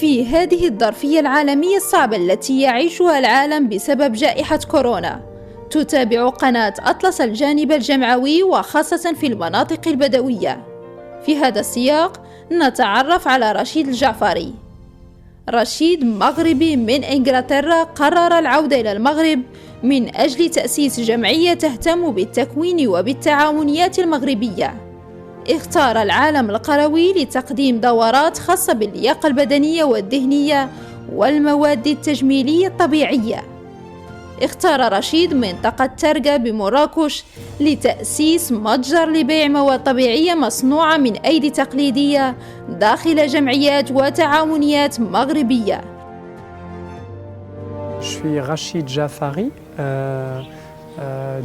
في هذه الظرفية العالمية الصعبة التي يعيشها العالم بسبب جائحة كورونا، تتابع قناة أطلس الجانب الجمعوي وخاصة في المناطق البدوية. في هذا السياق نتعرف على رشيد الجعفري. رشيد مغربي من إنجلترا قرر العودة إلى المغرب من أجل تأسيس جمعية تهتم بالتكوين وبالتعاونيات المغربية. اختار العالم القروي لتقديم دورات خاصة باللياقة البدنية والذهنية والمواد التجميلية الطبيعية. اختار رشيد منطقة ترقة بمراكش لتأسيس متجر لبيع مواد طبيعية مصنوعة من أيدي تقليدية داخل جمعيات وتعاونيات مغربية. Je suis Rachid Jafari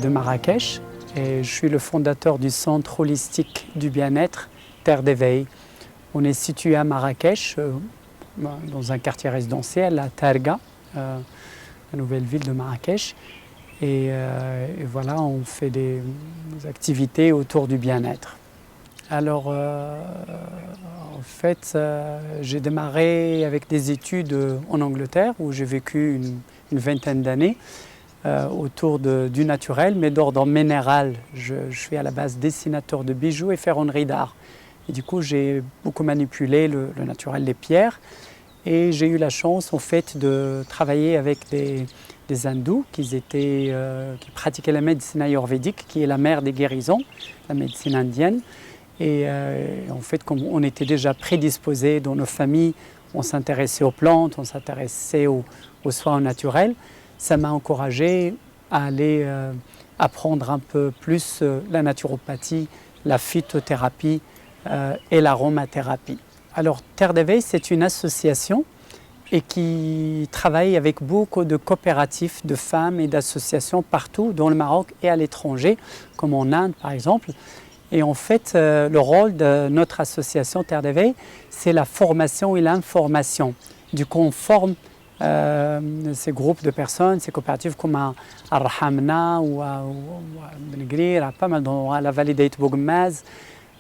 de Marrakech et je suis le fondateur du centre holistique du bien-être Terre d'éveil. On est situé à Marrakech, dans un quartier résidentiel à Targa, la nouvelle ville de Marrakech. Et voilà, on fait des activités autour du bien-être. Alors, en fait, j'ai démarré avec des études en Angleterre où j'ai vécu une vingtaine d'années autour du naturel, mais d'ordre minéral. Je suis à la base dessinateur de bijoux et ferronnerie d'art. Et du coup, j'ai beaucoup manipulé le naturel, les pierres. Et j'ai eu la chance en fait de travailler avec des hindous qui pratiquaient la médecine ayurvédique, qui est la mère des guérisons, la médecine indienne. Et en fait, comme on était déjà prédisposés dans nos familles, on s'intéressait aux plantes, on s'intéressait aux soins naturels, ça m'a encouragé à aller apprendre un peu plus la naturopathie, la phytothérapie et l'aromathérapie. Alors, Terre d'éveil, c'est une association et qui travaille avec beaucoup de coopératives de femmes et d'associations partout dans le Maroc et à l'étranger, comme en Inde par exemple. Et en fait, le rôle de notre association Terre d'éveil, c'est la formation et l'information. Du coup, on forme ces groupes de personnes, ces coopératives comme à Rahamna ou à Benegrir, à pas mal d'endroits, à la vallée d'Aït Bouguemaz,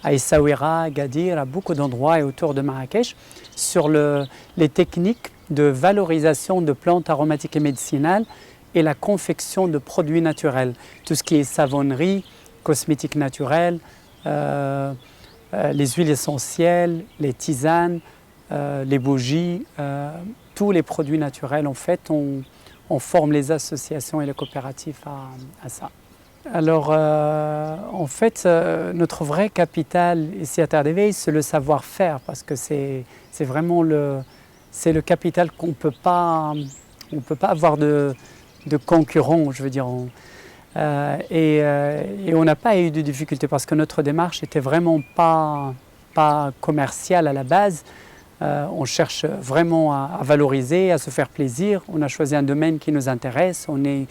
à Essaouira, à Gadir, à beaucoup d'endroits et autour de Marrakech, sur les techniques de valorisation de plantes aromatiques et médicinales et la confection de produits naturels. Tout ce qui est savonnerie, cosmétiques naturels, les huiles essentielles, les tisanes, les bougies, tous les produits naturels, en fait, on forme les associations et les coopératives à ça. Alors, en fait, notre vrai capital ici à Terre d'éveil, c'est le savoir-faire, parce que c'est vraiment le capital qu'on peut pas avoir de concurrent, je veux dire. Et on n'a pas eu de difficultés parce que notre démarche n'était vraiment pas commerciale à la base. On cherche vraiment à valoriser, à se faire plaisir. On a choisi un domaine qui nous intéresse. On est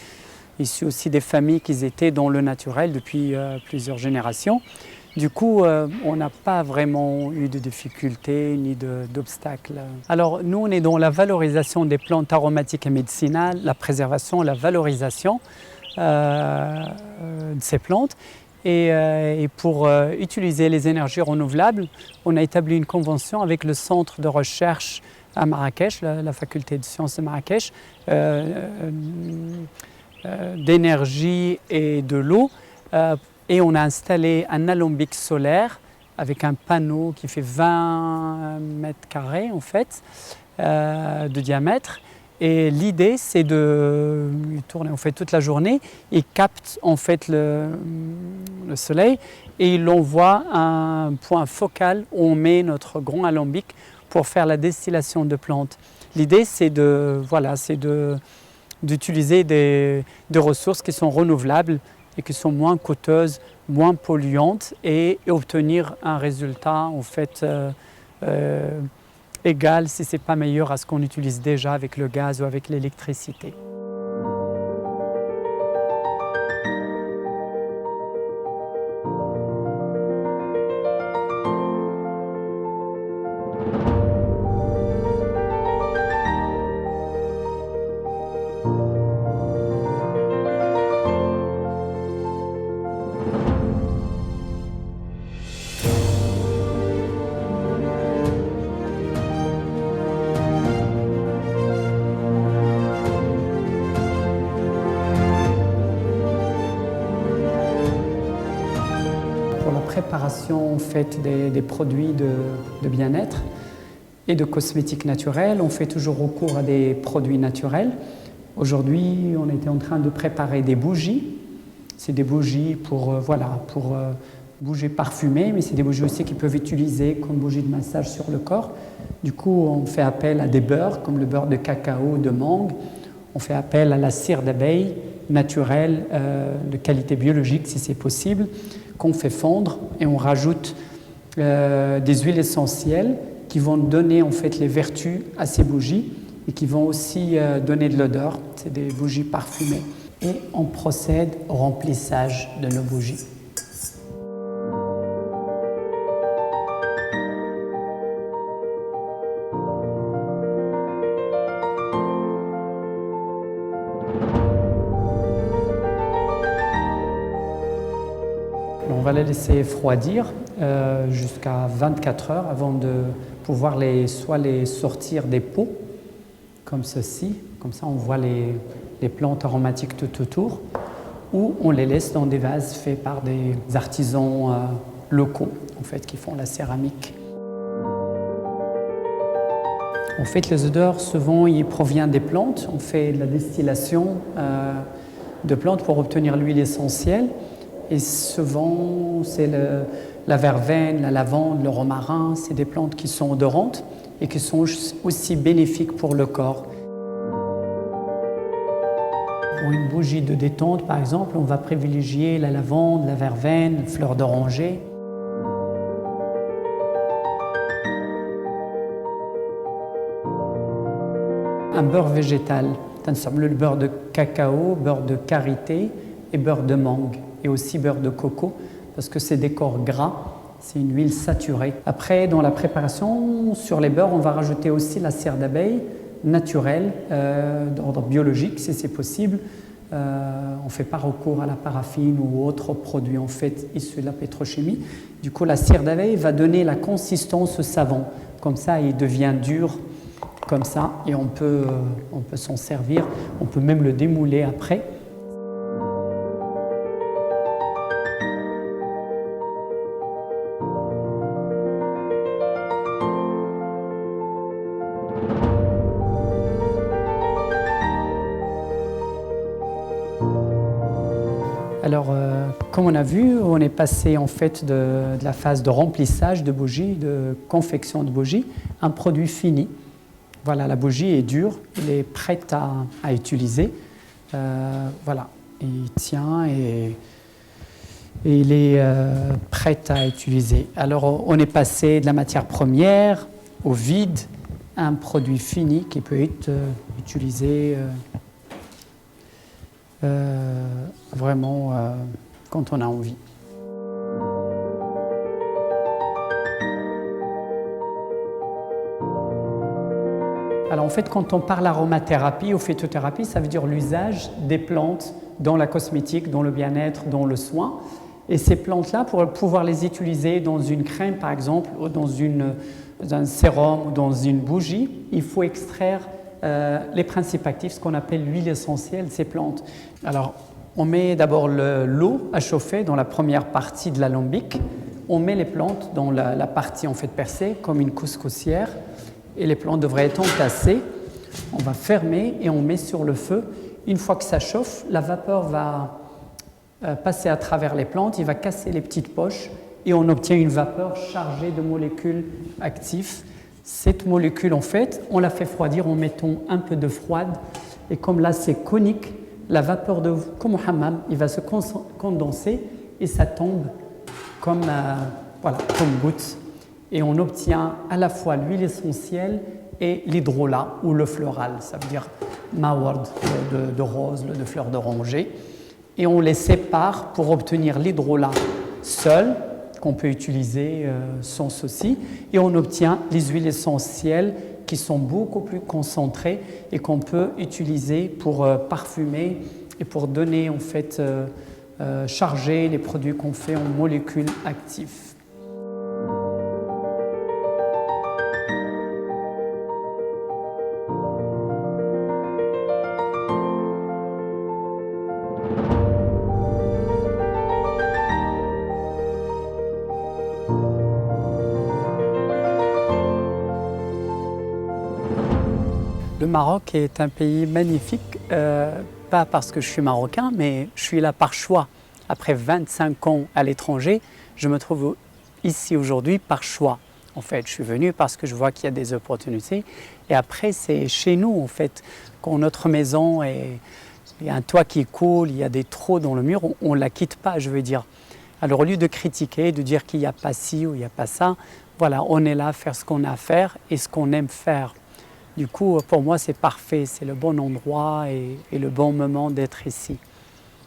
issus aussi des familles qui étaient dans le naturel depuis plusieurs générations. Du coup, on n'a pas vraiment eu de difficultés ni d'obstacles. Alors, nous, on est dans la valorisation des plantes aromatiques et médicinales, la préservation, la valorisation de ces plantes. Et pour utiliser les énergies renouvelables, on a établi une convention avec le centre de recherche à Marrakech, la faculté de sciences de Marrakech, d'énergie et de l'eau. Et on a installé un alambic solaire avec un panneau qui fait 20 mètres carrés en fait, de diamètre. Et l'idée, c'est de tourner en fait toute la journée. Il capte en fait le soleil et il envoie un point focal où on met notre grand alambic pour faire la distillation de plantes. L'idée, c'est d'utiliser des ressources qui sont renouvelables et qui sont moins coûteuses, moins polluantes et obtenir un résultat en fait égal, si ce n'est pas meilleur, à ce qu'on utilise déjà avec le gaz ou avec l'électricité. préparation en fait, des produits de bien-être et de cosmétiques naturels. On fait toujours recours à des produits naturels. Aujourd'hui, on était en train de préparer des bougies. C'est des bougies pour bougies parfumées, mais c'est des bougies aussi qui peuvent utiliser comme bougies de massage sur le corps. Du coup, on fait appel à des beurres, comme le beurre de cacao, de mangue. On fait appel à la cire d'abeille naturelle, de qualité biologique si c'est possible, qu'on fait fondre et on rajoute des huiles essentielles qui vont donner en fait les vertus à ces bougies et qui vont aussi donner de l'odeur. C'est des bougies parfumées. Et on procède au remplissage de nos bougies. On va les laisser refroidir jusqu'à 24 heures avant de pouvoir soit les sortir des pots, comme ceci. Comme ça, on voit les plantes aromatiques tout autour, ou on les laisse dans des vases faits par des artisans locaux, en fait, qui font la céramique. En fait, les odeurs, souvent, ils proviennent des plantes. On fait de la distillation de plantes pour obtenir l'huile essentielle. Et souvent, c'est la verveine, la lavande, le romarin, c'est des plantes qui sont odorantes et qui sont aussi bénéfiques pour le corps. Pour une bougie de détente, par exemple, on va privilégier la lavande, la verveine, fleur d'oranger. Un beurre végétal, le beurre de cacao, beurre de karité et beurre de mangue. Et aussi beurre de coco, parce que c'est des corps gras, c'est une huile saturée. Après, dans la préparation, sur les beurres, on va rajouter aussi la cire d'abeille naturelle, d'ordre biologique, si c'est possible. On ne fait pas recours à la paraffine ou autres produits en fait issus de la pétrochimie. Du coup, la cire d'abeille va donner la consistance au savon. Comme ça, il devient dur, comme ça, et on peut s'en servir. On peut même le démouler après. Alors, comme on a vu, on est passé en fait de la phase de remplissage de bougies, de confection de bougies, à un produit fini. Voilà, la bougie est dure, elle est prête à utiliser. Voilà, il tient et il est prêt à utiliser. Alors, on est passé de la matière première au vide à un produit fini qui peut être utilisé vraiment quand on a envie. Alors en fait, quand on parle aromathérapie ou phytothérapie, ça veut dire l'usage des plantes dans la cosmétique, dans le bien-être, dans le soin. Et ces plantes-là, pour pouvoir les utiliser dans une crème par exemple, ou dans un sérum ou dans une bougie, il faut extraire les principes actifs, ce qu'on appelle l'huile essentielle de ces plantes. Alors, on met d'abord l'eau à chauffer dans la première partie de l'alambic. On met les plantes dans la partie en fait percée, comme une couscoussière, et les plantes devraient être entassées. On va fermer et on met sur le feu. Une fois que ça chauffe, la vapeur va passer à travers les plantes, il va casser les petites poches et on obtient une vapeur chargée de molécules actives. Cette molécule, en fait, on la fait refroidir en mettant un peu de froide. Et comme là, c'est conique, la vapeur comme au hammam, il va se condenser et ça tombe comme goutte. Et on obtient à la fois l'huile essentielle et l'hydrolat ou le floral. Ça veut dire maward de rose, de fleurs d'oranger. Et on les sépare pour obtenir l'hydrolat seul, qu'on peut utiliser sans souci, et on obtient les huiles essentielles qui sont beaucoup plus concentrées et qu'on peut utiliser pour parfumer et pour donner en fait charger les produits qu'on fait en molécules actives. Le Maroc est un pays magnifique, pas parce que je suis marocain, mais je suis là par choix. Après 25 ans à l'étranger, je me trouve ici aujourd'hui par choix. En fait, je suis venu parce que je vois qu'il y a des opportunités. Et après, c'est chez nous, en fait, quand notre maison est, il y a un toit qui coule, il y a des trous dans le mur, on ne la quitte pas, je veux dire. Alors, au lieu de critiquer, de dire qu'il n'y a pas ci ou il n'y a pas ça, voilà, on est là à faire ce qu'on a à faire et ce qu'on aime faire. Du coup, pour moi, c'est parfait, c'est le bon endroit et le bon moment d'être ici.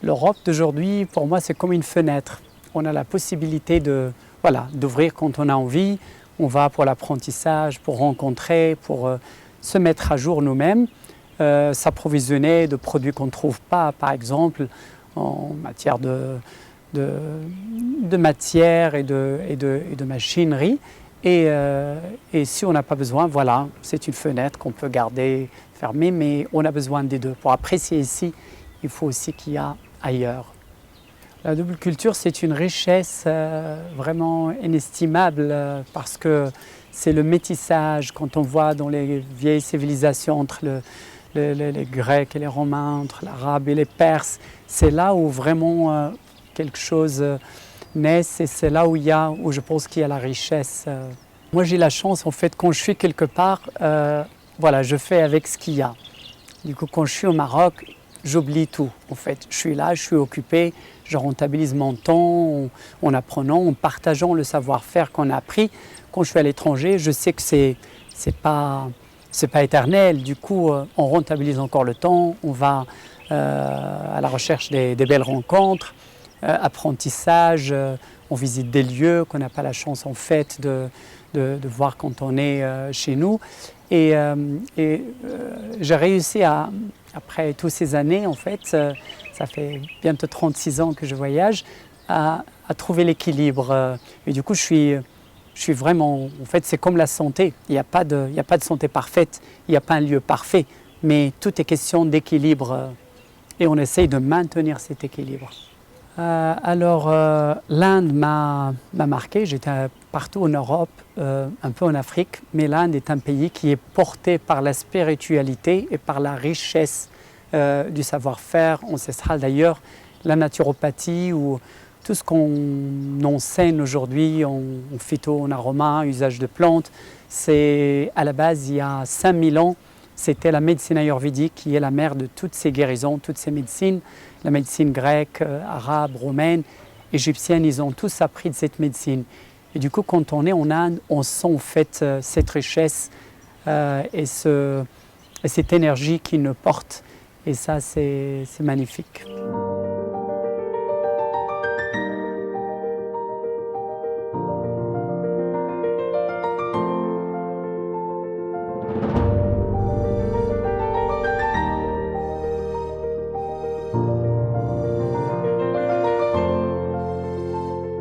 L'Europe d'aujourd'hui, pour moi, c'est comme une fenêtre. On a la possibilité de, voilà, d'ouvrir quand on a envie. On va pour l'apprentissage, pour rencontrer, pour se mettre à jour nous-mêmes, s'approvisionner de produits qu'on ne trouve pas, par exemple, en matière de matière et de machinerie. Et si on n'a pas besoin, voilà, c'est une fenêtre qu'on peut garder fermée, mais on a besoin des deux. Pour apprécier ici, il faut aussi qu'il y a ailleurs. La double culture, c'est une richesse vraiment inestimable parce que c'est le métissage, quand on voit dans les vieilles civilisations entre les Grecs et les Romains, entre l'Arabe et les Perses, c'est là où vraiment quelque chose naît et c'est là où je pense qu'il y a la richesse. Moi, j'ai la chance, en fait, quand je suis quelque part, voilà, je fais avec ce qu'il y a. Du coup, quand je suis au Maroc, j'oublie tout, en fait. Je suis là, je suis occupé, je rentabilise mon temps en apprenant, en partageant le savoir-faire qu'on a appris. Quand je suis à l'étranger, je sais que c'est pas éternel. Du coup, on rentabilise encore le temps, on va à la recherche des belles rencontres, apprentissage, on visite des lieux qu'on n'a pas la chance, en fait, de voir quand on est chez nous. Et j'ai réussi après toutes ces années, en fait, ça fait bientôt 36 ans que je voyage, à trouver l'équilibre. Et du coup, je suis vraiment, en fait, c'est comme la santé. Il n'y a pas de santé parfaite, il n'y a pas un lieu parfait, mais tout est question d'équilibre. Et on essaye de maintenir cet équilibre. L'Inde m'a marqué. J'étais partout en Europe, un peu en Afrique, mais l'Inde est un pays qui est porté par la spiritualité et par la richesse du savoir-faire ancestral. D'ailleurs, la naturopathie ou tout ce qu'on enseigne aujourd'hui en phyto, en aroma, usage de plantes, c'est à la base, il y a 5000 ans, c'était la médecine ayurvédique qui est la mère de toutes ces guérisons, toutes ces médecines. La médecine grecque, arabe, romaine, égyptienne, ils ont tous appris de cette médecine. Et du coup, quand on est en Inde, on sent en fait cette richesse et cette énergie qui nous porte. Et ça, c'est magnifique.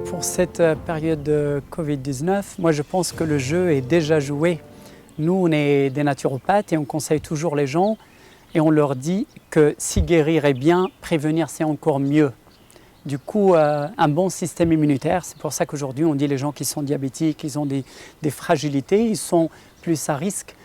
Pour cette période de Covid-19, moi je pense que le jeu est déjà joué. Nous, on est des naturopathes et on conseille toujours les gens et on leur dit que si guérir est bien, prévenir c'est encore mieux. Du coup, un bon système immunitaire, c'est pour ça qu'aujourd'hui on dit les gens qui sont diabétiques, ils ont des fragilités, ils sont plus à risque.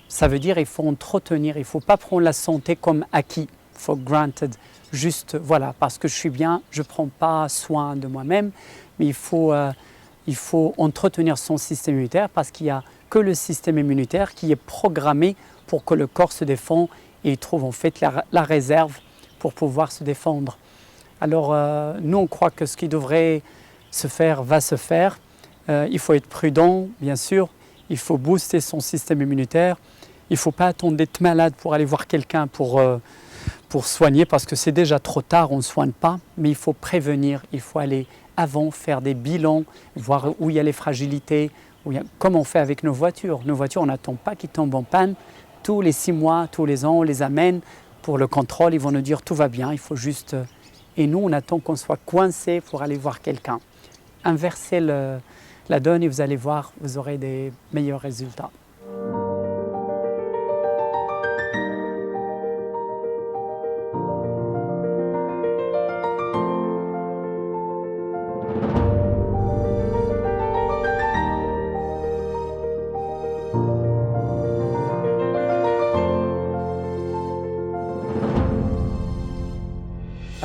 Ça veut dire qu'il faut entretenir, il ne faut pas prendre la santé comme acquis, for granted. Juste, voilà, parce que je suis bien, je ne prends pas soin de moi-même, mais il faut entretenir son système immunitaire parce qu'il n'y a que le système immunitaire qui est programmé pour que le corps se défende et il trouve en fait la réserve pour pouvoir se défendre. Alors, nous, on croit que ce qui devrait se faire va se faire. Il faut être prudent, bien sûr. Il faut booster son système immunitaire. Il ne faut pas attendre d'être malade pour aller voir quelqu'un pour soigner, parce que c'est déjà trop tard, on ne soigne pas. Mais il faut prévenir, il faut aller avant, faire des bilans, voir où il y a les fragilités, comme on fait avec nos voitures. Nos voitures, on n'attend pas qu'ils tombent en panne. Tous les 6 mois, tous les ans, on les amène pour le contrôle. Ils vont nous dire tout va bien, il faut juste... Et nous, on attend qu'on soit coincé pour aller voir quelqu'un. Inversez la donne et vous allez voir, vous aurez des meilleurs résultats.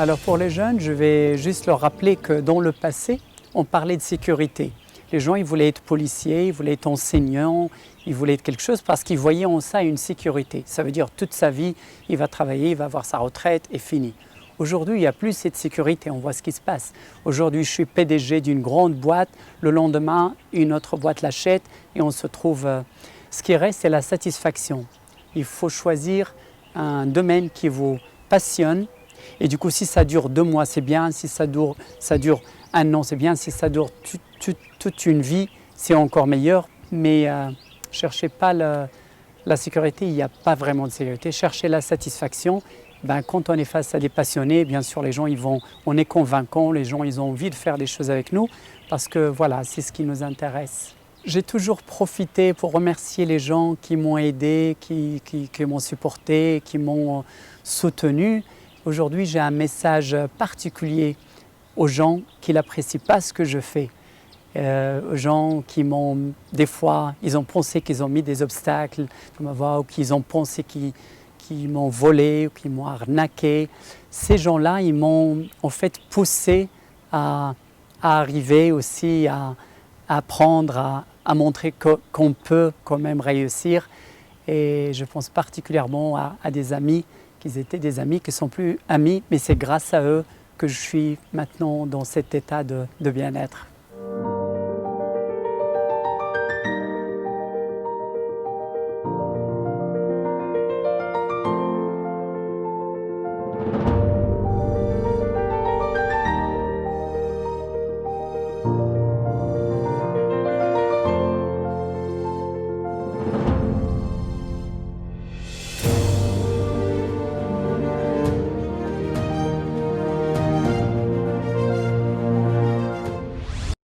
Alors pour les jeunes, je vais juste leur rappeler que dans le passé, on parlait de sécurité. Les gens, ils voulaient être policiers, ils voulaient être enseignants, ils voulaient être quelque chose parce qu'ils voyaient en ça une sécurité. Ça veut dire toute sa vie, il va travailler, il va avoir sa retraite et fini. Aujourd'hui, il n'y a plus cette sécurité, on voit ce qui se passe. Aujourd'hui, je suis PDG d'une grande boîte, le lendemain, une autre boîte l'achète et on se trouve... Ce qui reste, c'est la satisfaction. Il faut choisir un domaine qui vous passionne. Et du coup, si ça dure 2 mois, c'est bien. Si ça dure 1 an, c'est bien. Si ça dure toute une vie, c'est encore meilleur. Mais cherchez pas la sécurité, il n'y a pas vraiment de sécurité. Cherchez la satisfaction. Quand on est face à des passionnés, bien sûr, les gens, on est convaincants. Les gens, ils ont envie de faire des choses avec nous parce que voilà, c'est ce qui nous intéresse. J'ai toujours profité pour remercier les gens qui m'ont aidé, qui m'ont supporté, qui m'ont soutenu. Aujourd'hui, j'ai un message particulier aux gens qui n'apprécient pas ce que je fais. Aux gens qui m'ont, des fois, ils ont pensé qu'ils ont mis des obstacles dans ma voie ou qu'ils ont pensé qu'ils m'ont volé ou qu'ils m'ont arnaqué. Ces gens-là, ils m'ont en fait poussé à arriver aussi à apprendre, à montrer qu'on peut quand même réussir. Et je pense particulièrement à des amis, qu'ils étaient des amis qui ne sont plus amis, mais c'est grâce à eux que je suis maintenant dans cet état de bien-être.